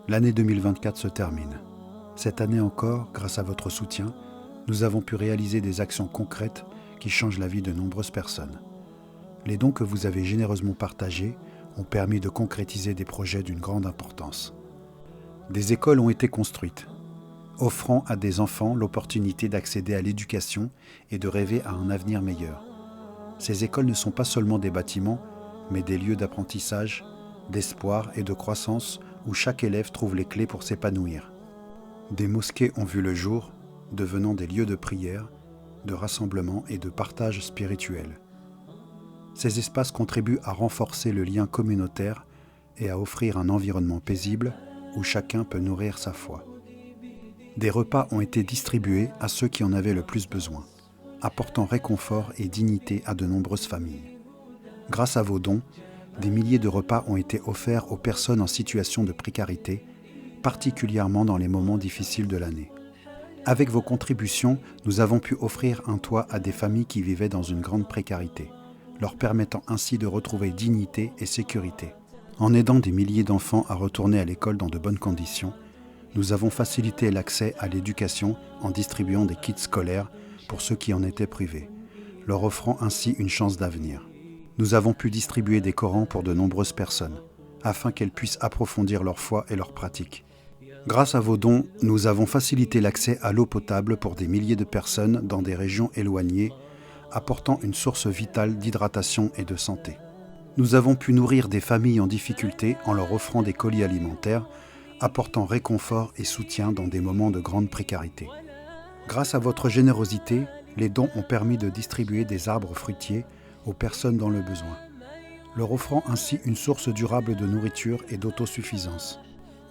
L'année 2024 se termine. Cette année encore, grâce à votre soutien, nous avons pu réaliser des actions concrètes qui changent la vie de nombreuses personnes. Les dons que vous avez généreusement partagés ont permis de concrétiser des projets d'une grande importance. Des écoles ont été construites, offrant à des enfants l'opportunité d'accéder à l'éducation et de rêver à un avenir meilleur. Ces écoles ne sont pas seulement des bâtiments, mais des lieux d'apprentissage, d'espoir et de croissance où chaque élève trouve les clés pour s'épanouir. Des mosquées ont vu le jour, devenant des lieux de prière, de rassemblement et de partage spirituel. Ces espaces contribuent à renforcer le lien communautaire et à offrir un environnement paisible où chacun peut nourrir sa foi. Des repas ont été distribués à ceux qui en avaient le plus besoin, apportant réconfort et dignité à de nombreuses familles. Grâce à vos dons, des milliers de repas ont été offerts aux personnes en situation de précarité, particulièrement dans les moments difficiles de l'année. Avec vos contributions, nous avons pu offrir un toit à des familles qui vivaient dans une grande précarité, leur permettant ainsi de retrouver dignité et sécurité. En aidant des milliers d'enfants à retourner à l'école dans de bonnes conditions, nous avons facilité l'accès à l'éducation en distribuant des kits scolaires pour ceux qui en étaient privés, leur offrant ainsi une chance d'avenir. Nous avons pu distribuer des Corans pour de nombreuses personnes, afin qu'elles puissent approfondir leur foi et leurs pratiques. Grâce à vos dons, nous avons facilité l'accès à l'eau potable pour des milliers de personnes dans des régions éloignées, apportant une source vitale d'hydratation et de santé. Nous avons pu nourrir des familles en difficulté en leur offrant des colis alimentaires, apportant réconfort et soutien dans des moments de grande précarité. Grâce à votre générosité, les dons ont permis de distribuer des arbres fruitiers aux personnes dans le besoin, leur offrant ainsi une source durable de nourriture et d'autosuffisance.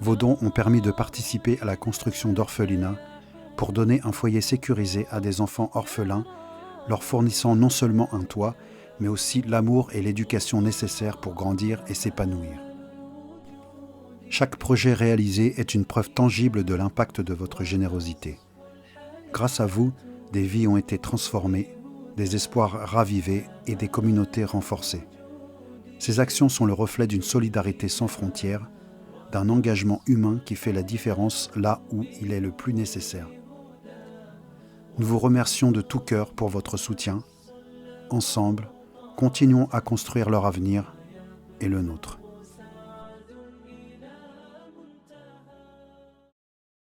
Vos dons ont permis de participer à la construction d'orphelinats pour donner un foyer sécurisé à des enfants orphelins, leur fournissant non seulement un toit, mais aussi l'amour et l'éducation nécessaires pour grandir et s'épanouir. Chaque projet réalisé est une preuve tangible de l'impact de votre générosité. Grâce à vous, des vies ont été transformées, des espoirs ravivés et des communautés renforcées. Ces actions sont le reflet d'une solidarité sans frontières, d'un engagement humain qui fait la différence là où il est le plus nécessaire. Nous vous remercions de tout cœur pour votre soutien. Ensemble, continuons à construire leur avenir et le nôtre.